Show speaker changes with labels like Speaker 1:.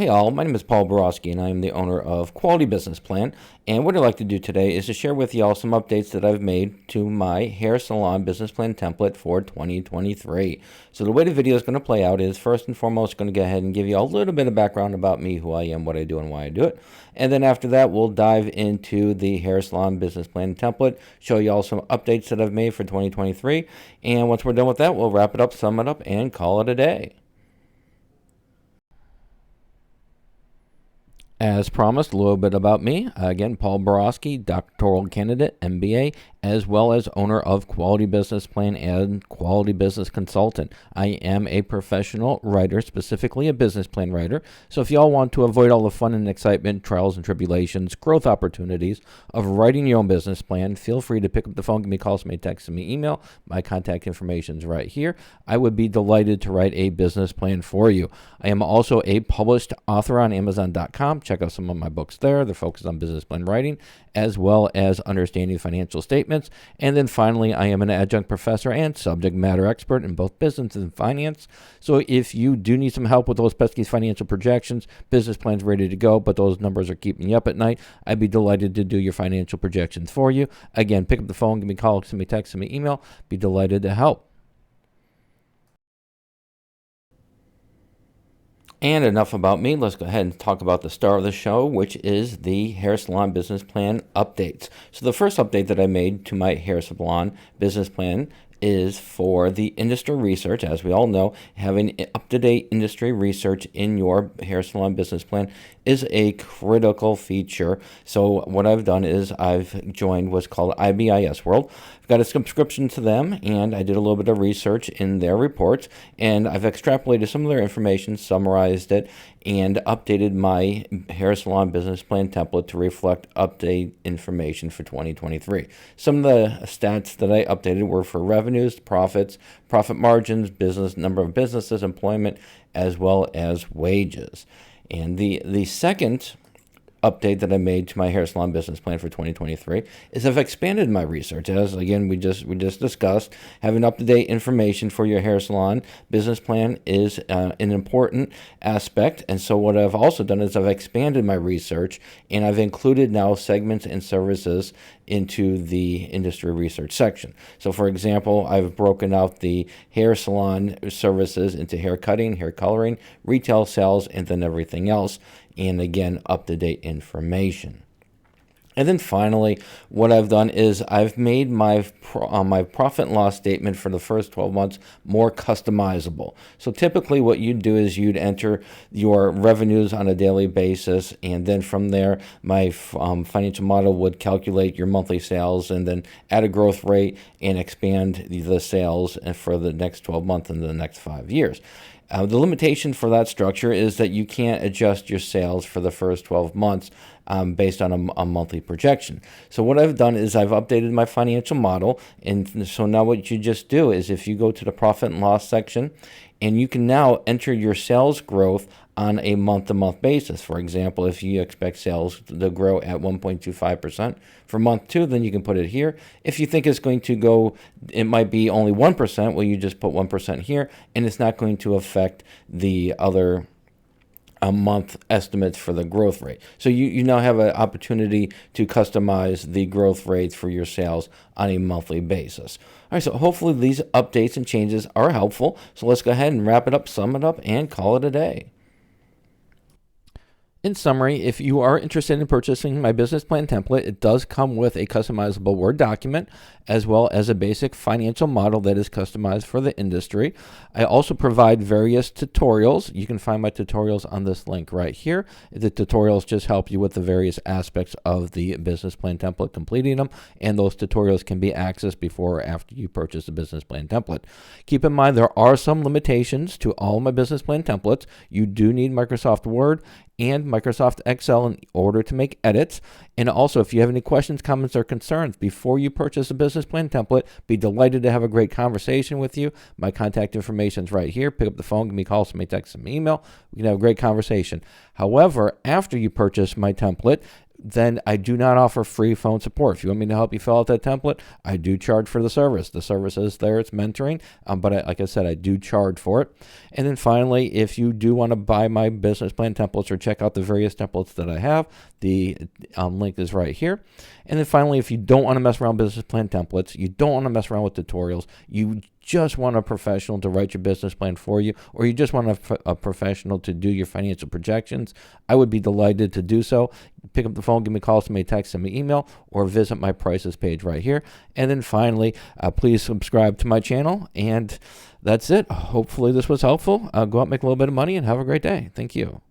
Speaker 1: Hey all, my name is Paul Borosky and I am the owner of Quality Business Plan. And what I'd like to do today is to share with y'all some updates that I've made to my hair salon business plan template for 2023. So the way the video is going to play out is first and foremost going to go ahead and give you a little bit of background about me, who I am, what I do, and why I do it. And then after that, we'll dive into the hair salon business plan template, show y'all some updates that I've made for 2023. And once we're done with that, we'll wrap it up, sum it up, and call it a day. As promised, a little bit about me. Again, Paul Borosky, doctoral candidate, MBA, as well as owner of Quality Business Plan and Quality Business Consultant. I am a professional writer, specifically a business plan writer. So if y'all want to avoid all the fun and excitement, trials and tribulations, growth opportunities of writing your own business plan, feel free to pick up the phone, give me a call, send me a text, send me an email. My contact information is right here. I would be delighted to write a business plan for you. I am also a published author on Amazon.com. Check out some of my books there. They're focused on business plan writing, as well as understanding financial statements. And then finally, I am an adjunct professor and subject matter expert in both business and finance. So if you do need some help with those pesky financial projections, business plans ready to go, but those numbers are keeping you up at night, I'd be delighted to do your financial projections for you. Again, pick up the phone, give me a call, send me a text, send me an email. Be delighted to help. And enough about me. Let's go ahead and talk about the star of the show, which is the hair salon business plan updates. So the first update that I made to my hair salon business plan is for the industry research. As we all know, having up-to-date industry research in your hair salon business plan is a critical feature. So what I've done is I've joined what's called IBIS World. I've got a subscription to them, and I did a little bit of research in their reports, and I've extrapolated some of their information, summarized it, and updated my hair salon business plan template to reflect update information for 2023. Some of the stats that I updated were for revenues, profits, profit margins, business number of businesses, employment, as well as wages. And the second update that I made to my hair salon business plan for 2023 is I've expanded my research. As again we just discussed, having up-to-date information for your hair salon business plan is an important aspect. And so what I've also done is I've expanded my research, and I've included now segments and services into the industry research section. So for example, I've broken out the hair salon services into hair cutting, hair coloring, retail sales, and then everything else. And again, up-to-date information. And then finally, what I've done is I've made my profit and loss statement for the first 12 months more customizable. So typically what you'd do is you'd enter your revenues on a daily basis, and then from there, my financial model would calculate your monthly sales and then add a growth rate and expand the sales for the next 12 months and the next 5 years. The limitation for that structure is that you can't adjust your sales for the first 12 months based on a monthly projection. So what I've done is I've updated my financial model, and so now what you just do is if you go to the profit and loss section, and you can now enter your sales growth on a month-to-month basis. For example, if you expect sales to grow at 1.25% for month 2, then you can put it here. If you think it's going to go, it might be only 1%, well, you just put 1% here, and it's not going to affect the other month estimates for the growth rate. So you now have an opportunity to customize the growth rates for your sales on a monthly basis. All right, so hopefully these updates and changes are helpful. So let's go ahead and wrap it up, sum it up, and call it a day. In summary, if you are interested in purchasing my business plan template, it does come with a customizable Word document as well as a basic financial model that is customized for the industry. I also provide various tutorials. You can find my tutorials on this link right here. The tutorials just help you with the various aspects of the business plan template, completing them, and those tutorials can be accessed before or after you purchase the business plan template. Keep in mind there are some limitations to all my business plan templates. You do need Microsoft Word and Microsoft Excel in order to make edits. And also, if you have any questions, comments, or concerns before you purchase a business plan template, be delighted to have a great conversation with you. My contact information is right here. Pick up the phone, give me a call, send me a text, send me an email. We can have a great conversation. However, after you purchase my template, then I do not offer free phone support. If you want me to help you fill out that template, I do charge for the service. The service is there, it's mentoring, but like I said, I do charge for it. And then finally, if you do want to buy my business plan templates or check out the various templates that I have, the link is right here. And then finally, if you don't want to mess around with business plan templates, you don't want to mess around with tutorials, you just want a professional to write your business plan for you, or you just want a professional to do your financial projections, I would be delighted to do so. Pick up the phone, give me a call, send me a text, send me an email, or visit my prices page right here. And then finally, please subscribe to my channel. And that's it. Hopefully this was helpful. Go out, make a little bit of money, and have a great day. Thank you.